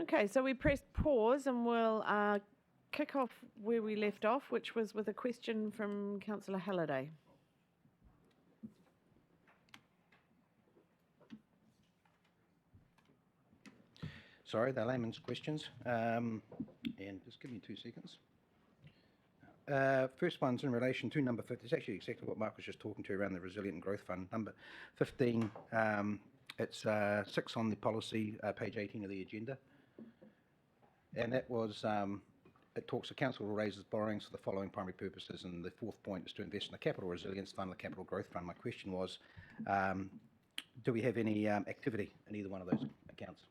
Okay, so we pressed pause and we'll kick off where we left off, which was with a question from Councillor Halliday. Sorry, they're layman's questions. And just give me 2 seconds. First one's in relation to number 50. It's actually exactly what Mark was just talking to around the Resilient and Growth Fund. Number 15, it's 6 on the policy, page 18 of the agenda. And that was, it talks the council will raise borrowings for the following primary purposes, and the 4th point is to invest in the Capital Resilience Fund, the Capital Growth Fund. My question was, do we have any activity in either one of those accounts?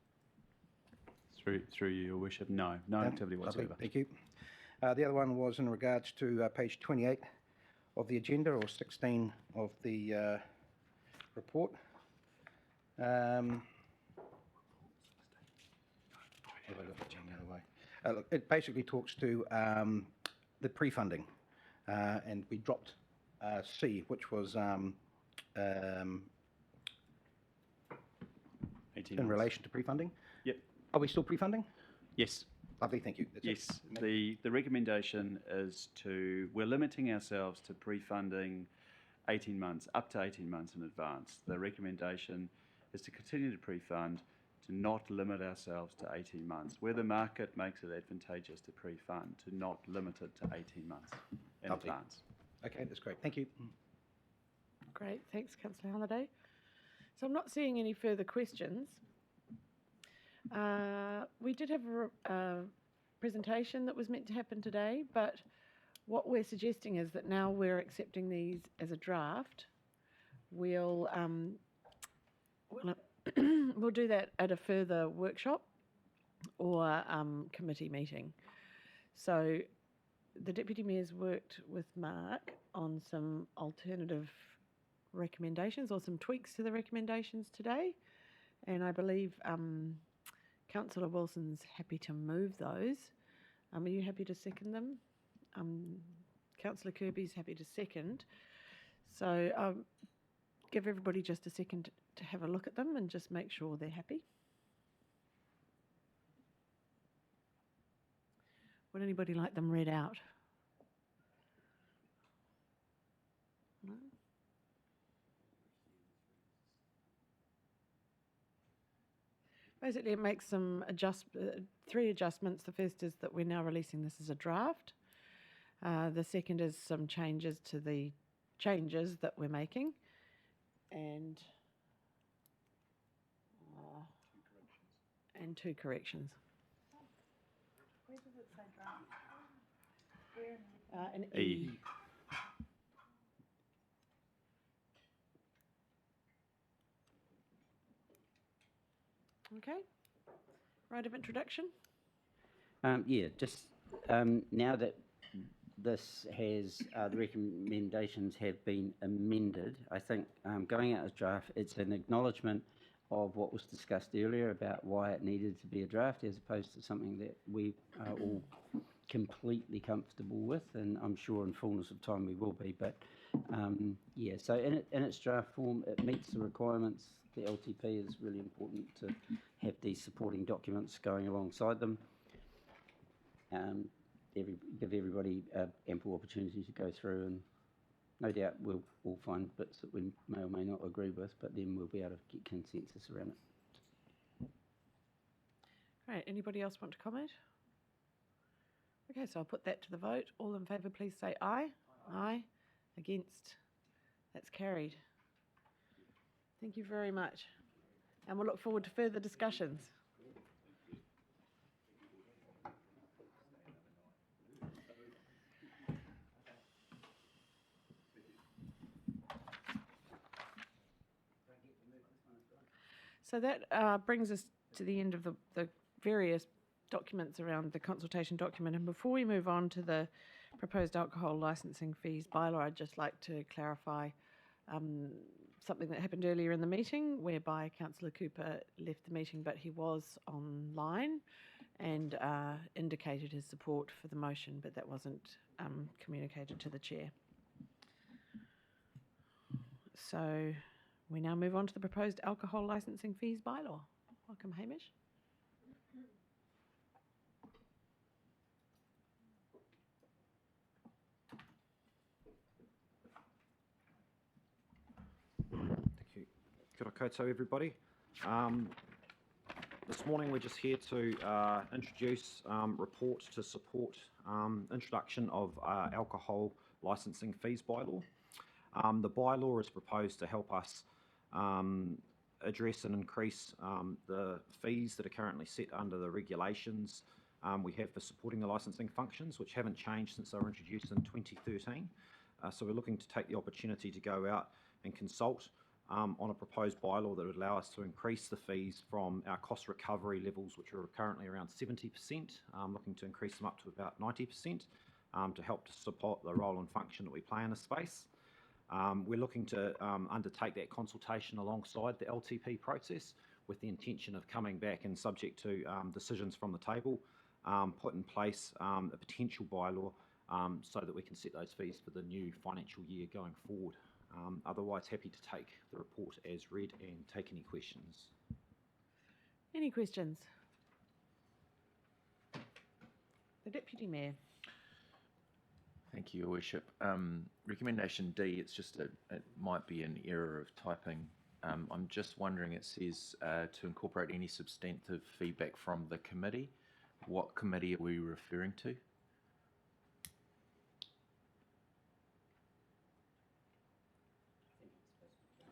Through you, Your Worship, no activity whatsoever. Lovely, thank you. The other one was in regards to page 28 of the agenda, or 16 of the report. Look, it basically talks to the pre-funding, and we dropped C, which was in relation to pre-funding. Yep. Are we still pre-funding? Yes. Lovely, thank you. That's yes. The recommendation is we're limiting ourselves to pre-funding 18 months, up to 18 months in advance. The recommendation is to continue to pre-fund, to not limit ourselves to 18 months. Where the market makes it advantageous to pre-fund, to not limit it to 18 months in advance. Okay, that's great. Thank you. Great, thanks, Councillor Halliday. So I'm not seeing any further questions. We did have a presentation that was meant to happen today, but what we're suggesting is that now we're accepting these as a draft. We'll do that at a further workshop or committee meeting. So the Deputy Mayor's worked with Mark on some alternative recommendations or some tweaks to the recommendations today, and I believe Councillor Wilson's happy to move those. Are you happy to second them? Councillor Kirby's happy to second. So give everybody just a second to have a look at them and just make sure they're happy. Would anybody like them read out? No? Basically, it makes some 3 adjustments. The first is that we're now releasing this as a draft. The second is some changes to the changes that we're making. And 2 corrections. Where does it say draft? An E. Okay. Right of introduction. Yeah, just now that this has the recommendations have been amended, I think going out as draft, it's an acknowledgement of what was discussed earlier about why it needed to be a draft, as opposed to something that we are all completely comfortable with, and I'm sure in fullness of time we will be. But yeah, so in its draft form, it meets the requirements. The LTP is really important to have these supporting documents going alongside them. Give everybody ample opportunity to go through, and no doubt we'll all find bits that we may or may not agree with, but then we'll be able to get consensus around it. Great. Anybody else want to comment? Okay, so I'll put that to the vote. All in favour, please say aye. Aye. Against? That's carried. Thank you very much. And we'll look forward to further discussions. So that brings us to the end of the various documents around the consultation document. And before we move on to the proposed alcohol licensing fees bylaw, I'd just like to clarify something that happened earlier in the meeting, whereby Councillor Cooper left the meeting, but he was online and indicated his support for the motion, but that wasn't communicated to the chair. So we now move on to the proposed alcohol licensing fees bylaw. Welcome, Hamish. koutou everybody. This morning we're just here to introduce report to support introduction of alcohol licensing fees bylaw. The bylaw is proposed to help us address and increase the fees that are currently set under the regulations we have for supporting the licensing functions, which haven't changed since they were introduced in 2013. So we're looking to take the opportunity to go out and consult on a proposed bylaw that would allow us to increase the fees from our cost recovery levels, which are currently around 70%, looking to increase them up to about 90% to help to support the role and function that we play in the space. We're looking to undertake that consultation alongside the LTP process with the intention of coming back and, subject to decisions from the table, put in place a potential bylaw so that we can set those fees for the new financial year going forward. Otherwise, happy to take the report as read and take any questions. Any questions? The Deputy Mayor. Thank you, Your Worship. Recommendation D, it's just it might be an error of typing. I'm just wondering, it says to incorporate any substantive feedback from the committee. What committee are we referring to?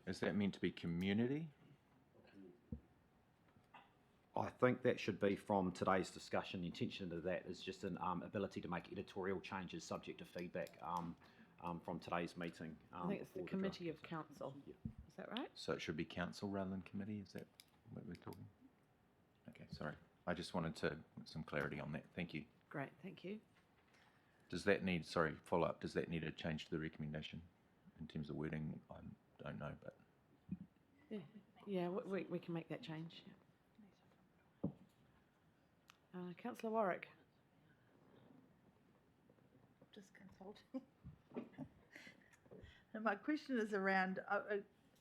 Is that meant to be community? I think that should be from today's discussion. The intention of that is just an ability to make editorial changes subject to feedback from today's meeting. I think it's the Committee of Council. Yeah. Is that right? So it should be council rather than committee? Is that what we're talking? Okay, sorry. I just wanted some clarity on that. Thank you. Great, thank you. Does that need, sorry, follow up, does that need a change to the recommendation in terms of wording? I don't know, but. Yeah, we can make that change. Councillor Warwick. Just consulting. And my question is around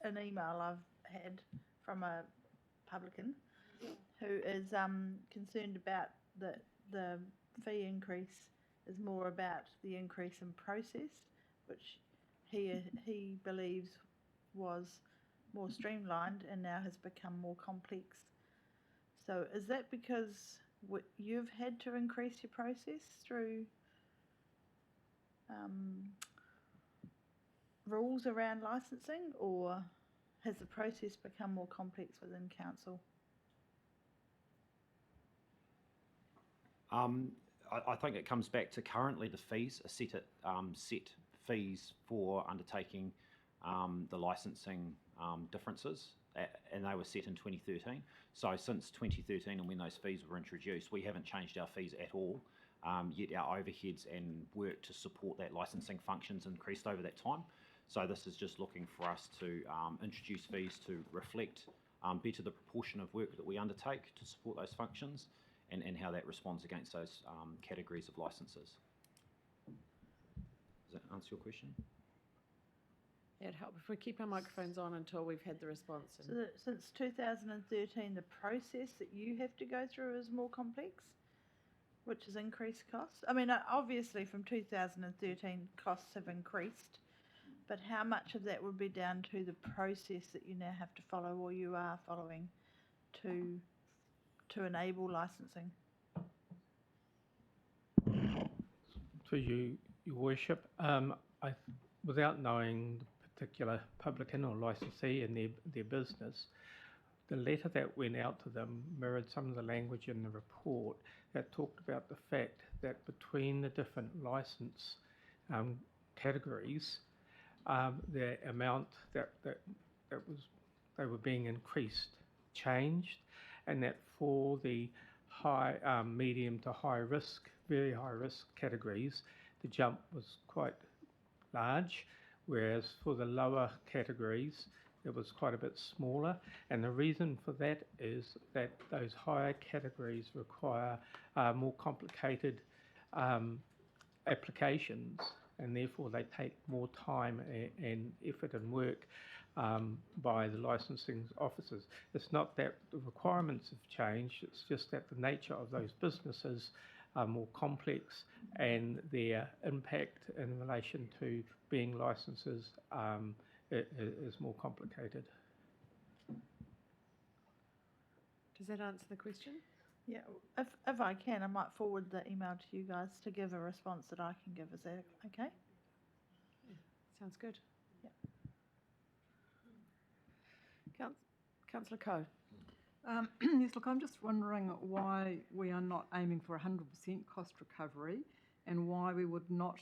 an email I've had from a publican who is concerned about the fee increase is more about the increase in process, which he believes was more streamlined and now has become more complex. So is that because you've had to increase your process through rules around licensing, or has the process become more complex within council? I think it comes back to currently the fees are set at set fees for undertaking the licensing differences, and they were set in 2013. So since 2013 and when those fees were introduced, we haven't changed our fees at all, yet our overheads and work to support that licensing functions increased over that time. So this is just looking for us to introduce fees to reflect better the proportion of work that we undertake to support those functions and how that responds against those categories of licenses. Does that answer your question? It'd help if we keep our microphones on until we've had the response. So since 2013, the process that you have to go through is more complex, which has increased costs? I mean, obviously from 2013, costs have increased, but how much of that would be down to the process that you now have to follow, or you are following, to enable licensing? To you, Your Worship, without knowing the particular publican or licensee and their business, the letter that went out to them mirrored some of the language in the report that talked about the fact that between the different license categories, the amount that they were being increased changed, and that for the high, medium to high risk, very high risk categories, the jump was quite large, whereas for the lower categories, it was quite a bit smaller. And the reason for that is that those higher categories require more complicated applications, and therefore they take more time and effort and work by the licensing officers. It's not that the requirements have changed, it's just that the nature of those businesses are more complex and their impact in relation to being licenses is more complicated. Does that answer the question? Yeah, if I can, I might forward the email to you guys to give a response that I can give. Is that okay? Sounds good. Yeah. Councillor Coe. Yes, look, I'm just wondering why we are not aiming for 100% cost recovery, and why we would not,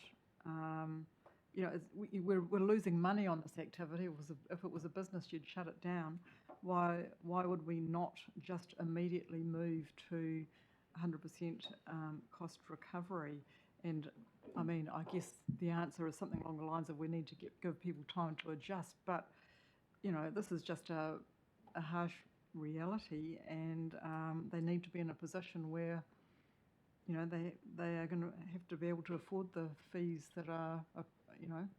we're losing money on this activity. If it was a business, you'd shut it down. Why would we not just immediately move to 100% cost recovery? And I mean, I guess the answer is something along the lines of we need to give people time to adjust, but this is just a harsh reality, and they need to be in a position where they are going to have to be able to afford the fees that are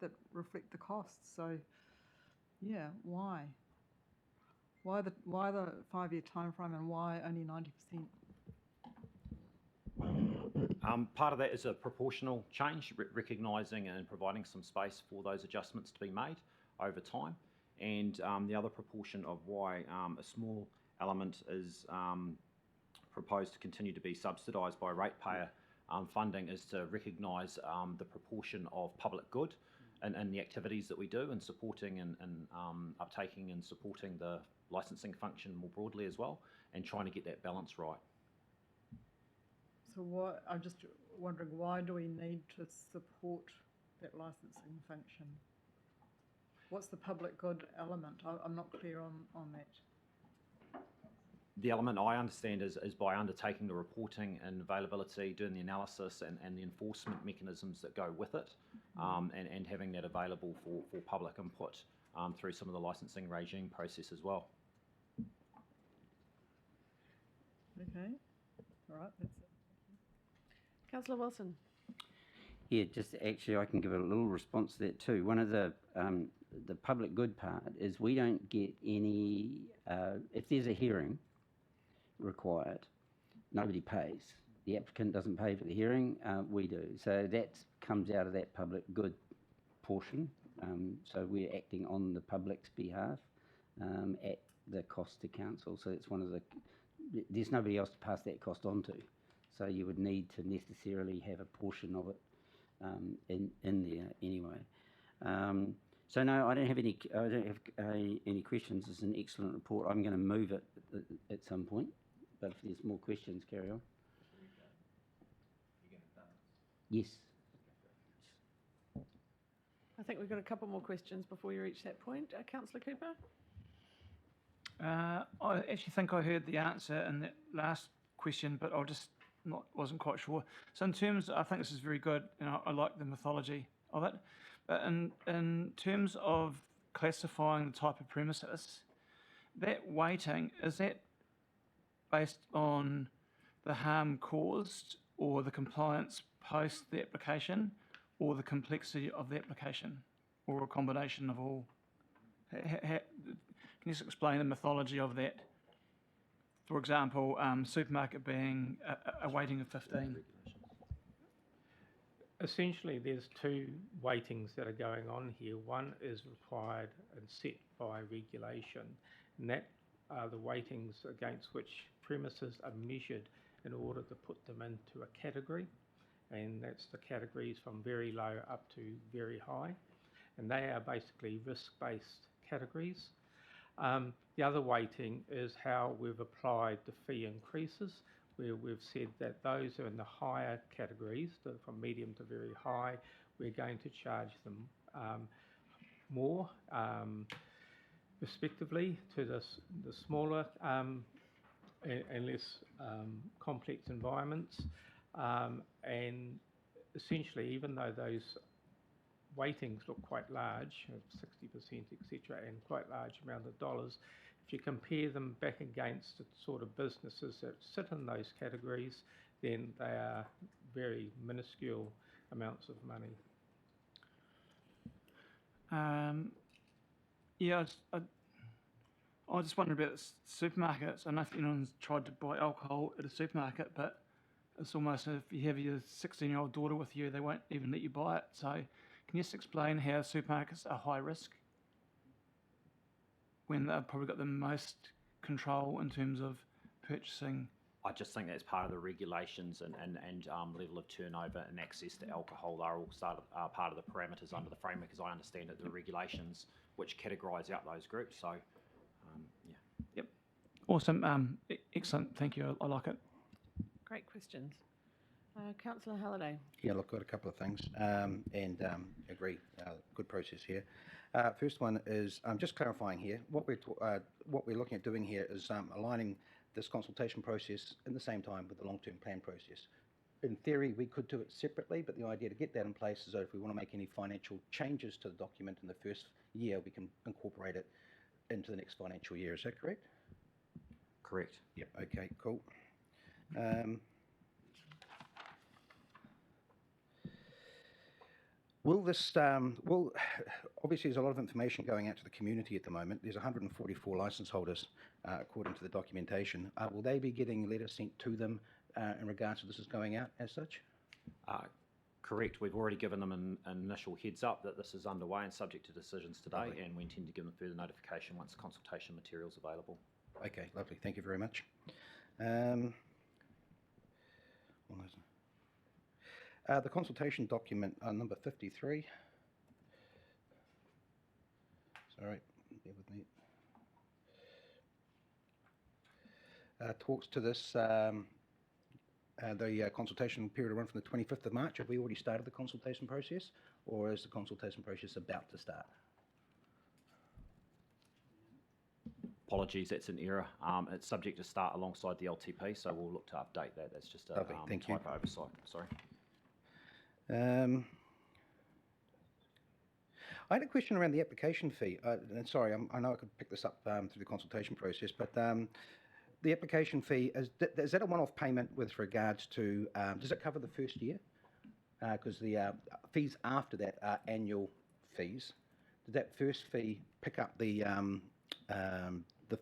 that reflect the costs. So yeah, why the 5-year time frame, and why only 90%? Part of that is a proportional change, recognising and providing some space for those adjustments to be made over time. And the other proportion of why a small element is proposed to continue to be subsidised by ratepayer funding is to recognise the proportion of public good and the activities that we do, and supporting and uptaking and supporting the licensing function more broadly as well, and trying to get that balance right. So I'm just wondering, why do we need to support that licensing function? What's the public good element? I'm not clear on that. The element I understand is by undertaking the reporting and availability, doing the analysis and the enforcement mechanisms that go with it, and having that available for public input through some of the licensing regime process as well. Okay, all right, that's it. Councillor Wilson. Yeah, just actually, I can give a little response to that too. One of the public good part is we don't get any, if there's a hearing required, nobody pays. The applicant doesn't pay for the hearing, we do. So that comes out of that public good portion. So we're acting on the public's behalf at the cost to council. So it's one of the, there's nobody else to pass that cost on to. So you would need to necessarily have a portion of it in there anyway. So no, I don't have any questions. It's an excellent report. I'm going to move it at some point, but if there's more questions, carry on. Yes. I think we've got a couple more questions before you reach that point. Councillor Cooper? I actually think I heard the answer in that last question, but I wasn't quite sure. So in terms, I think this is very good, and I like the mythology of it. But in terms of classifying the type of premises, that weighting, is that based on the harm caused or the compliance post the application, or the complexity of the application, or a combination of all? Can you just explain the mythology of that? For example, supermarket being a weighting of 15. Essentially, there's two weightings that are going on here. One is required and set by regulation, and that are the weightings against which premises are measured in order to put them into a category, and that's the categories from very low up to very high, and they are basically risk-based categories. The other weighting is how we've applied the fee increases, where we've said that those are in the higher categories, from medium to very high, we're going to charge them more respectively to the smaller and less complex environments. And essentially, even though those weightings look quite large, 60%, etc., and quite large amount of dollars, if you compare them back against the sort of businesses that sit in those categories, then they are very minuscule amounts of money. Yeah, I just wondered about supermarkets. I don't know if anyone's tried to buy alcohol at a supermarket, but it's almost if you have your 16-year-old daughter with you, they won't even let you buy it. So can you just explain how supermarkets are high risk when they've probably got the most control in terms of purchasing? I just think that's part of the regulations and level of turnover and access to alcohol are all part of the parameters under the framework, as I understand it, the regulations which categorise out those groups. So, yeah. Yep. Awesome. Excellent. Thank you. I like it. Great questions. Councillor Halliday. Yeah, look, got a couple of things, and agree. Good process here. First one is just clarifying here. What we're looking at doing here is aligning this consultation process in the same time with the long-term plan process. In theory, we could do it separately, but the idea to get that in place is that if we want to make any financial changes to the document in the first year, we can incorporate it into the next financial year. Is that correct? Correct. Yep. Okay. Cool. Will this, obviously there's a lot of information going out to the community at the moment. There's 144 licence holders, according to the documentation. Will they be getting letters sent to them in regards to this is going out as such? Correct. We've already given them an initial heads up that this is underway and subject to decisions today, Lovely. and we intend to give them further notification once the consultation material is available. Okay, lovely. Thank you very much. The consultation document, number 53. Sorry, bear with me. Talks to this, the consultation period will run from the 25th of March. Have we already started the consultation process, or is the consultation process about to start? Apologies, that's an error. It's subject to start alongside the LTP, so we'll look to update that. That's just a Lovely, thank you. typo oversight. Sorry. I had a question around the application fee. And sorry, I know I could pick this up through the consultation process, but the application fee, is that a one-off payment with regards to, does it cover the first year? Because the fees after that are annual fees. Did that first fee pick up the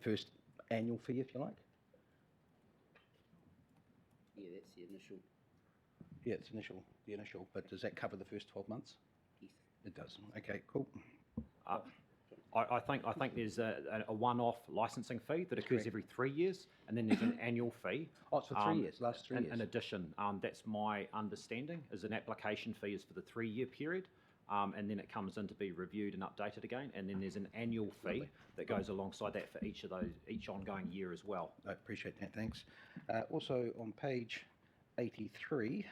first annual fee, if you like? Yeah, that's the initial. Yeah, it's the initial, but does that cover the first 12 months? Yes. It does. Okay, cool. I think there's a one-off licensing fee that occurs Correct. every 3 years, and then there's an annual fee. Oh, it's for 3 years, last 3 years. In addition, that's my understanding, is an application fee is for the 3-year period, and then it comes in to be reviewed and updated again, and then there's an annual fee Lovely. that goes alongside that for each ongoing year as well. I appreciate that, thanks. Also on page 83,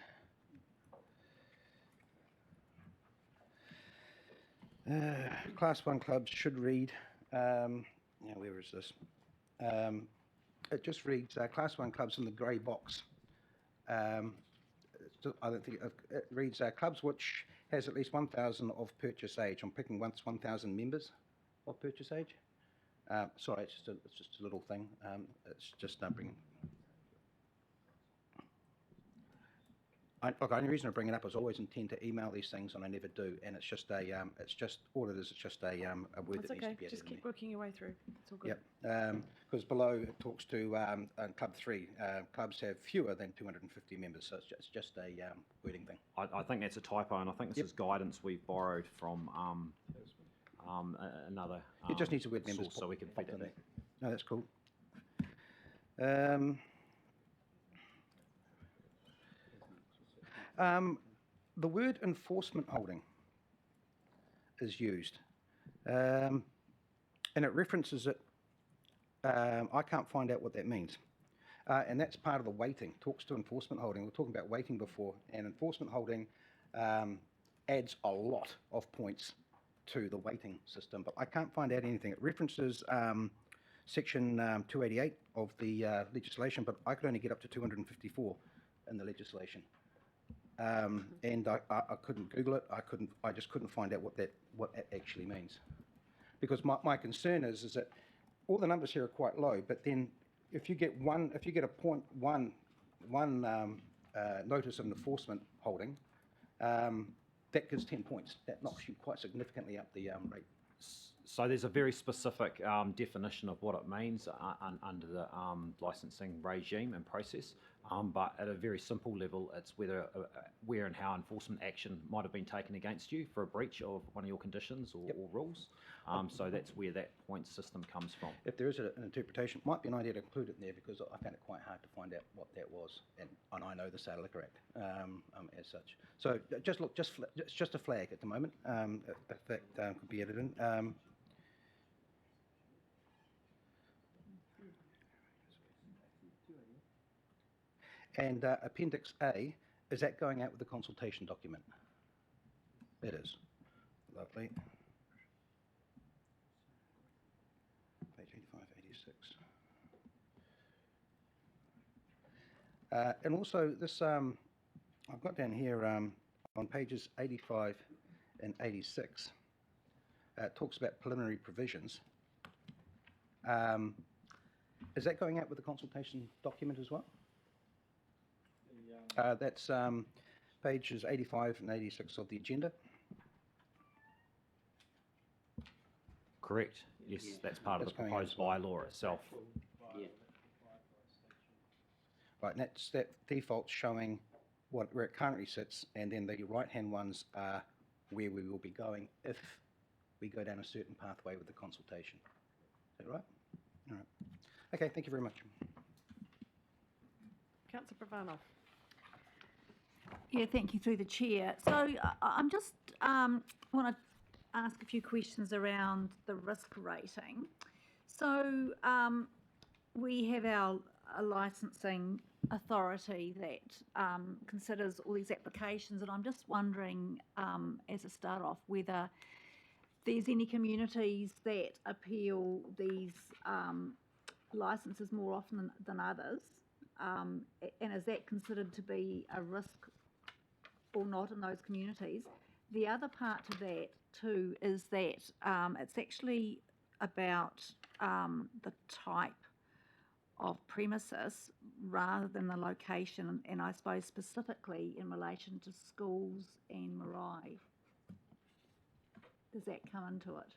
Class 1 clubs should read, now where is this? It just reads Class 1 clubs in the grey box. I don't think it reads clubs which has at least 1,000 of purchase age. I'm picking once 1,000 members of purchase age. Sorry, it's just a little thing. It's just bringing. Look, the only reason I bring it up is I always intend to email these things, and I never do. And it's just all it is. It's just a word That's that needs okay. to be added. Just keep working your way through. It's all good. Yep. Because below it talks to Club 3. Clubs have fewer than 250 members, so it's just a wording thing. I think that's a typo, and I think this is guidance we've borrowed from another It just needs a word members, source, so we can feed it back. No, that's cool. The word enforcement holding is used, and it references it. I can't find out what that means, and that's part of the weighting. Talks to enforcement holding. We were talking about weighting before, and enforcement holding adds a lot of points to the weighting system, but I can't find out anything. It references section 288 of the legislation, but I could only get up to 254 in the legislation. And I couldn't Google it. I just couldn't find out what that actually means, because my concern is that all the numbers here are quite low. But then if you get a point one notice of enforcement holding, that gives 10 points. That knocks you quite significantly up the rate. So there's a very specific definition of what it means under the licensing regime and process. But at a very simple level, it's where and how enforcement action might have been taken against you for a breach of one of your conditions or rules. So that's where that point system comes from. If there is an interpretation, it might be an idea to include it in there because I found it quite hard to find out what that was, and I know the Sale of Liquor Act as such. So it's just a flag at the moment. If that could be added in. And Appendix A, is that going out with the consultation document? It is. Lovely. Page 85, 86. And also this, I've got down here on pages 85 and 86, it talks about preliminary provisions. Is that going out with the consultation document as well? That's pages 85 and 86 of the agenda. Correct. Yes, that's part of the proposed bylaw itself. Yeah. Right, and that default's showing where it currently sits, and then the right-hand ones are where we will be going if we go down a certain pathway with the consultation. Is that right? All right. Okay, thank you very much. Councillor Pravanov. Yeah, thank you through the chair. So I'm just want to ask a few questions around the risk rating. So we have our licensing authority that considers all these applications, and I'm just wondering, as a start off, whether there's any communities that appeal these licenses more often than others, and is that considered to be a risk or not in those communities? The other part to that too is that it's actually about the type of premises rather than the location, and I suppose specifically in relation to schools and marae. Does that come into it?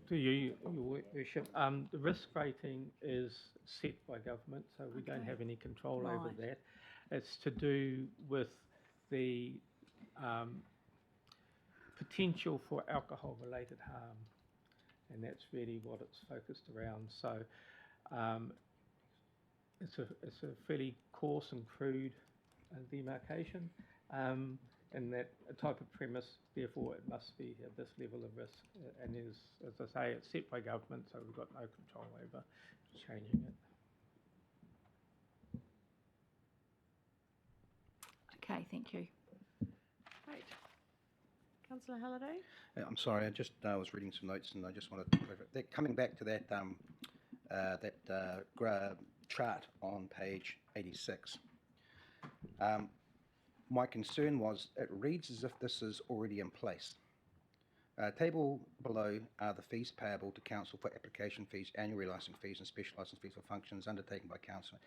To you, Your Worship, the risk rating is set by government, so we don't have any control over Right. that. It's to do with the potential for alcohol-related harm, and that's really what it's focused around. So it's a fairly coarse and crude demarcation, and that a type of premise, therefore it must be at this level of risk, and is, as I say, it's set by government, so we've got no control over changing it. Okay, thank you. Great. Councillor Halliday? I'm sorry, I just was reading some notes and I just wanted to clarify. Coming back to that chart on page 86. My concern was it reads as if this is already in place. Table below are the fees payable to council for application fees, annual relicensing fees and special licence fees for functions undertaken by council.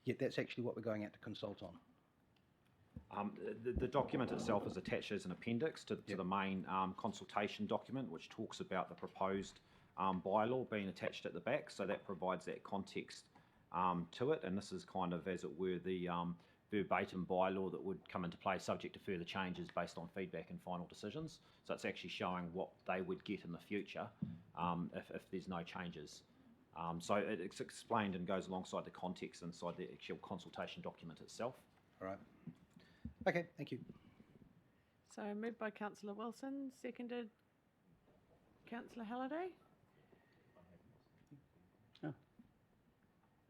Yet that's actually what we're going out to consult on. The document itself is attached as an appendix to the main consultation document, which talks about the proposed bylaw being attached at the back, so that provides that context to it, and this is kind of, as it were, the verbatim bylaw that would come into play subject to further changes based on feedback and final decisions. So it's actually showing what they would get in the future if there's no changes. So it's explained and goes alongside the context inside the actual consultation document itself. All right. Okay, thank you. So moved by Councillor Wilson, seconded Councillor Halliday. Oh.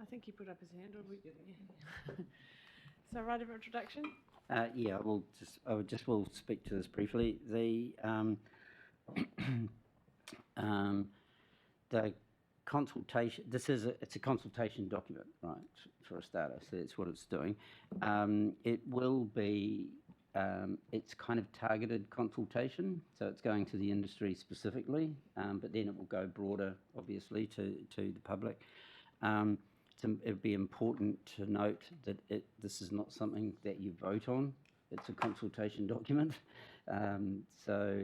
I think he put up his hand. Or we, yeah. So right of introduction. Yeah, I will speak to this briefly. The consultation. It's a consultation document, right? For a starter, so that's what it's doing. It will be. It's kind of targeted consultation, so it's going to the industry specifically, but then it will go broader, obviously, to the public. It would be important to note that this is not something that you vote on. it's a consultation document. So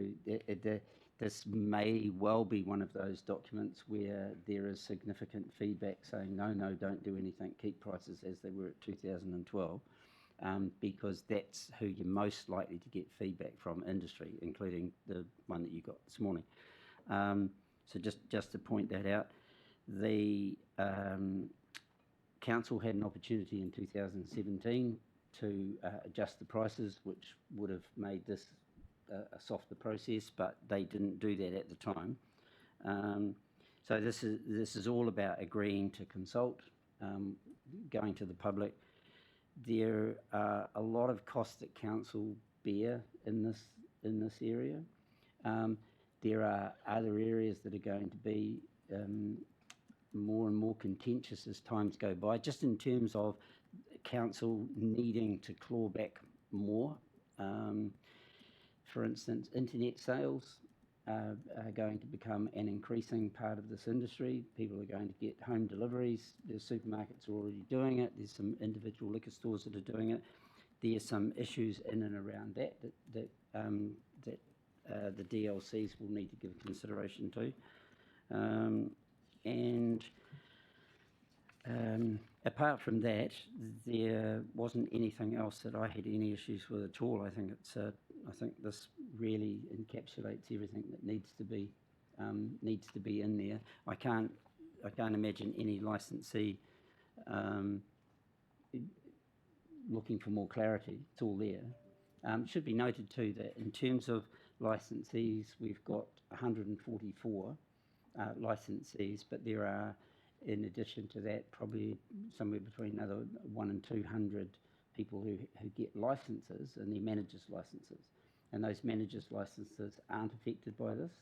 this may well be one of those documents where there is significant feedback saying, no, don't do anything, keep prices as they were at 2012, because that's who you're most likely to get feedback from industry, including the one that you got this morning. So just to point that out, the council had an opportunity in 2017 to adjust the prices, which would have made this a softer process, but they didn't do that at the time. So this is all about agreeing to consult, going to the public. There are a lot of costs that council bear in this area. There are other areas that are going to be more and more contentious as times go by, just in terms of council needing to claw back more. For instance, internet sales are going to become an increasing part of this industry. People are going to get home deliveries. The supermarkets are already doing it. There's some individual liquor stores that are doing it. There's some issues in and around that the DLCs will need to give consideration to. Apart from that, there wasn't anything else that I had any issues with at all. I think this really encapsulates everything that needs to be in there. I can't imagine any licensee looking for more clarity. It's all there. It should be noted too that in terms of licensees, we've got 144 licensees, but there are, in addition to that, probably somewhere between another 100 and 200 people who get licenses, and they're managers' licenses. And those managers' licenses aren't affected by this.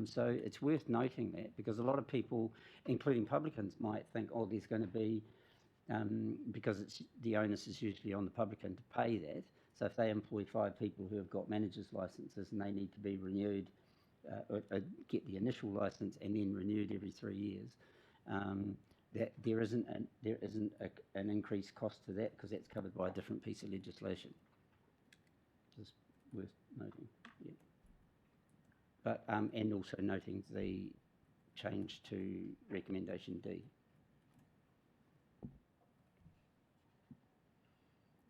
So it's worth noting that, because a lot of people, including publicans, might think, oh, there's going to be, because the onus is usually on the publican to pay that. So if they employ 5 people who have got managers' licenses and they need to be renewed, or get the initial license and then renewed every 3 years, that there isn't an increased cost to that, because that's covered by a different piece of legislation. Just worth noting, yeah. But and also noting the change to recommendation D.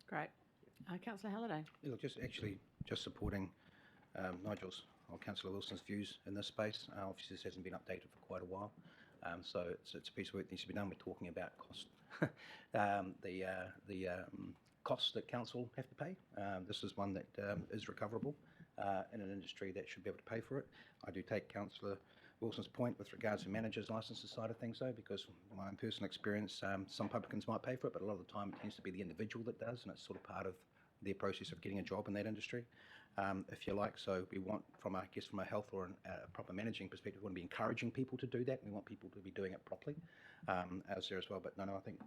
Great. Councillor Halliday. Yeah, just supporting Nigel's or Councillor Wilson's views in this space. Obviously, this hasn't been updated for quite a while, so it's a piece of work that needs to be done. We're talking about cost, the costs that council have to pay. This is one that is recoverable in an industry that should be able to pay for it. I do take Councillor Wilson's point with regards to managers' licenses side of things, though, because my own personal experience, some publicans might pay for it, but a lot of the time it tends to be the individual that does, and it's sort of part of their process of getting a job in that industry, if you like. So we want, from a health or a proper managing perspective, we want to be encouraging people to do that. We want people to be doing it properly as there as well. But no, I think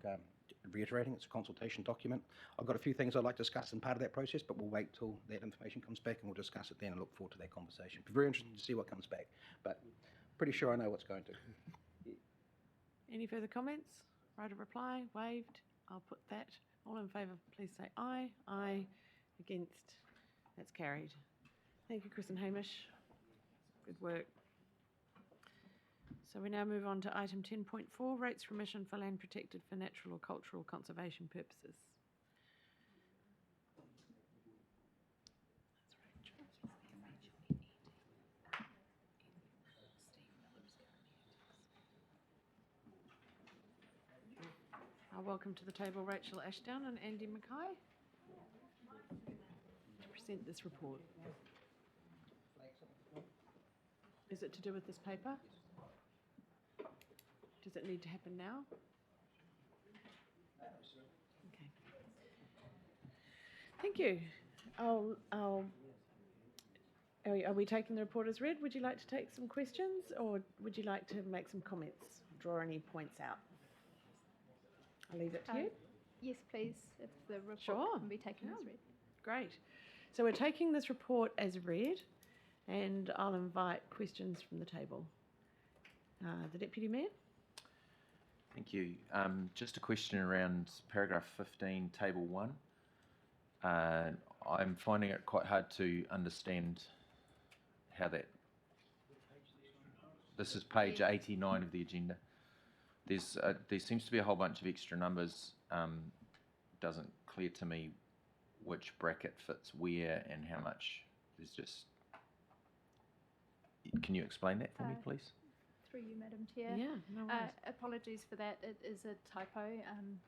reiterating, it's a consultation document. I've got a few things I'd like to discuss in part of that process, but we'll wait till that information comes back and we'll discuss it then and look forward to that conversation. Be very interested to see what comes back, but pretty sure I know what's going to. Any further comments? Right of reply? Waived? I'll put that. All in favour, please say aye. Aye. Against? That's carried. Thank you, Chris and Hamish. Good work. So we now move on to item 10.4, rates remission for land protected for natural or cultural conservation purposes. Welcome to the table Rachel Ashdown and Andy Mackay to present this report. Is it to do with this paper? Does it need to happen now? Okay. Thank you. Are we taking the report as read? Would you like to take some questions, or would you like to make some comments, draw any points out? I'll leave it to you. Yes, please, if the report Sure. can be taken as read. Great. So we're taking this report as read, and I'll invite questions from the table. The Deputy Mayor? Thank you. Just a question around paragraph 15, table 1. I'm finding it quite hard to understand how that. This is page 89 of the agenda. There seems to be a whole bunch of extra numbers. Doesn't clear to me which bracket fits where and how much. There's just. Can you explain that for me, please? Through you, Madam Chair. Yeah, no worries. Apologies for that. It is a typo.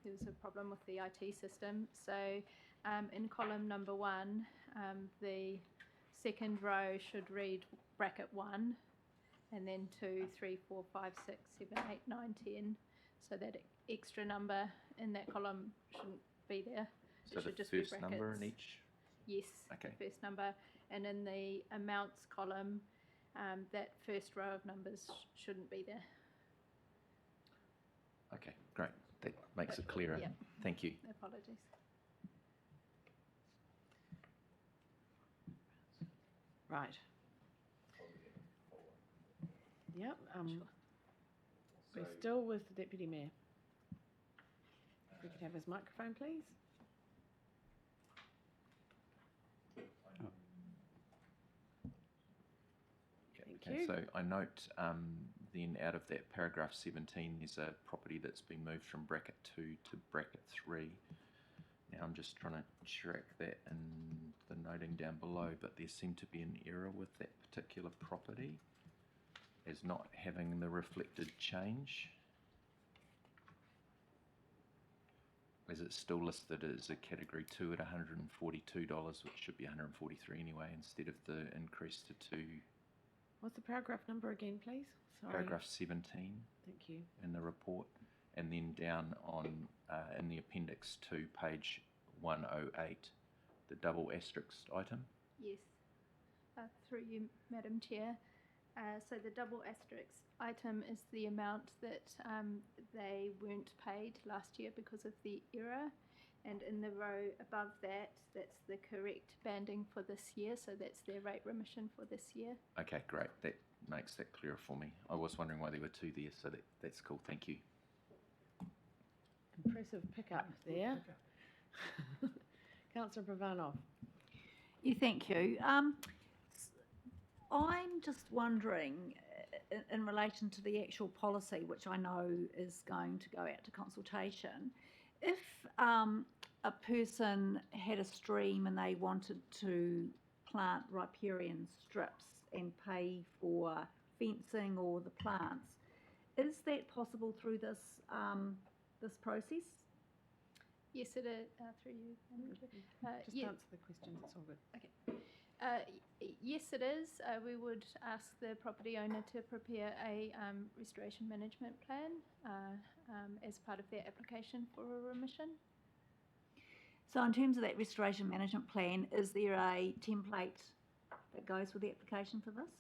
There was a problem with the IT system. So in column number 1, the second row should read bracket 1, and then 2, 3, 4, 5, 6, 7, 8, 9, 10. So that extra number in that column shouldn't be there. So It should the just be first number in brackets. each. Yes, Okay. the first number. And in the amounts column, that first row of numbers shouldn't be there. Okay, great. That makes it clearer. Yeah. Thank you. Apologies. Right. Yep, we're still with the Deputy Mayor. If we could have his microphone, please. Thank Okay, you. so I note then out of that paragraph 17, there's a property that's been moved from bracket 2 to bracket 3. Now I'm just trying to track that in the noting down below, but there seemed to be an error with that particular property as not having the reflected change. As it's still listed as a category 2 at $142, which should be $143 anyway, instead of the increase to 2. What's the paragraph number again, please? Sorry. Paragraph 17 Thank you. in the report, and then down on in the appendix to page 108, the double asterisk item. Yes. Through you, Madam Chair. So the double asterisk item is the amount that they weren't paid last year because of the error. And in the row above that, that's the correct banding for this year. So that's their rate remission for this year. Okay, great. That makes that clearer for me. I was wondering why there were 2 there, so that's cool. Thank you. Impressive pickup there. Councillor Pravanov. Yeah, thank you. I'm just wondering, in relation to the actual policy, which I know is going to go out to consultation, if a person had a stream and they wanted to plant riparian strips and pay for fencing or the plants, is that possible through this this process? Yes, it is. Through you, Madam Chair. Just Yeah. answer the questions, it's all good. Yes, it is. We would ask the property owner to prepare a restoration management plan as part of their application for a remission. So in terms of that restoration management plan, is there a template that goes with the application for this?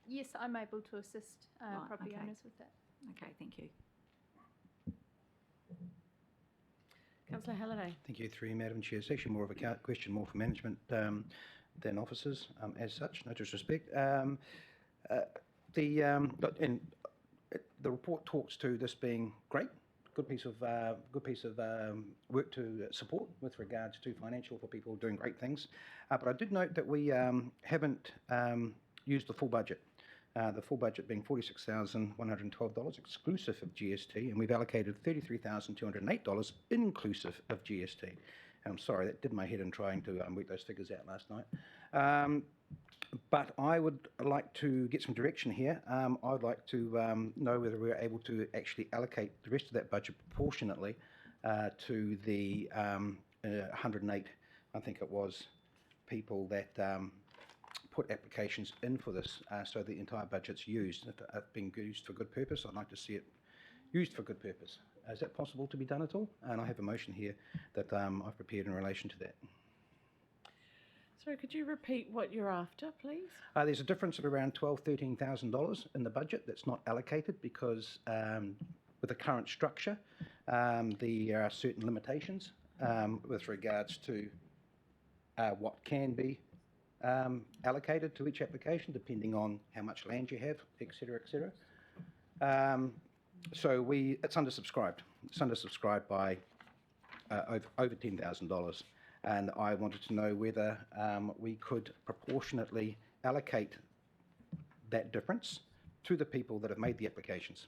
Yes, I'm able to assist Right, property okay. owners with that. Okay, thank you. Councillor Halliday. Thank you, through you, Madam Chair. It's actually more of a question more for management than officers as such, no disrespect. The report talks to this being great, good piece of work to support with regards to financial for people doing great things. But I did note that we haven't used the full budget. The full budget being $46,112 exclusive of GST, and we've allocated $33,208 inclusive of GST. And I'm sorry, that did my head in trying to work those figures out last night. But I would like to get some direction here. I'd like to know whether we're able to actually allocate the rest of that budget proportionately to the 108, I think it was, people that put applications in for this, so the entire budget's used. If it's being used for good purpose, I'd like to see it used for good purpose. Is that possible to be done at all? And I have a motion here that I've prepared in relation to that. Sorry, could you repeat what you're after, please? There's a difference of around $12,000–13,000 in the budget that's not allocated because with the current structure, there are certain limitations with regards to what can be allocated to each application, depending on how much land you have, etc., etc. So it's undersubscribed. It's undersubscribed by over $10,000. And I wanted to know whether we could proportionately allocate that difference to the people that have made the applications,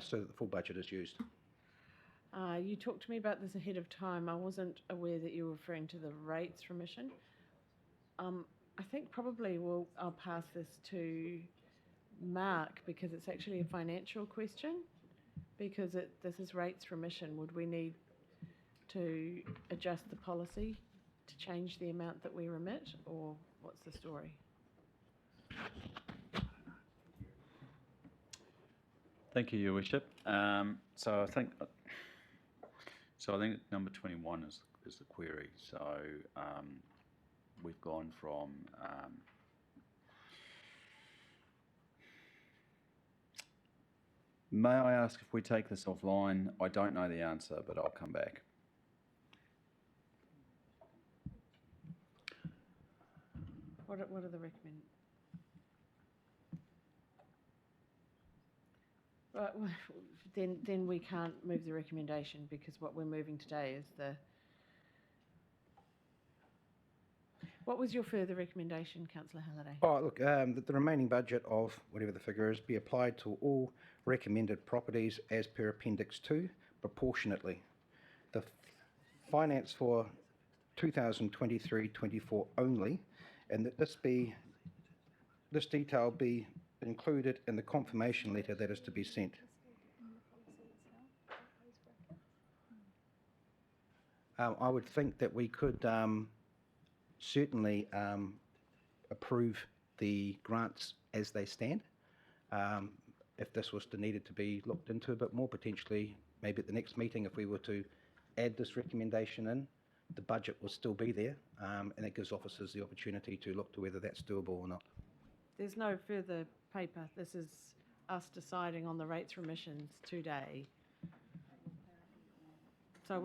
so that the full budget is used. You talked to me about this ahead of time. I wasn't aware that you were referring to the rates remission. I think probably I'll pass this to Mark, because it's actually a financial question, because this is rates remission. Would we need to adjust the policy to change the amount that we remit, or what's the story? Thank you, Your Worship. So I think number 21 is the query. So we've gone from may I ask if we take this offline? I don't know the answer, but I'll come back. What are the recommend? Right, well, then we can't move the recommendation, because what we're moving today is the. What was your further recommendation, Councillor Halliday? Oh, look, that the remaining budget of whatever the figure is be applied to all recommended properties as per Appendix 2 proportionately. The finance for 2023-24 only, and that this detail be included in the confirmation letter that is to be sent. I would think that we could certainly approve the grants as they stand. If this was needed to be looked into a bit more, potentially maybe at the next meeting, if we were to add this recommendation in, the budget will still be there, and it gives officers the opportunity to look to whether that's doable or not. There's no further paper. This is us deciding on the rates remissions today. So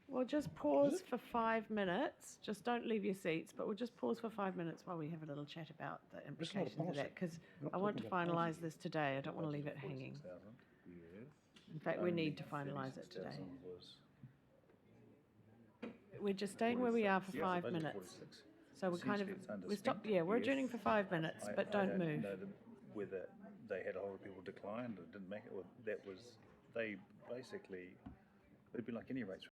we'll just pause for 5 minutes. Just don't leave your seats, but we'll just pause for 5 minutes while we have a little chat about the implications of that, because I want to finalise this today. I don't want to leave it hanging. In fact, we need to finalise it today. We're just staying where we are for 5 minutes. So we're adjourning for 5 minutes, but don't move. Know whether they had a whole lot of people declined or didn't make it, or that was, they basically, it'd be like any rates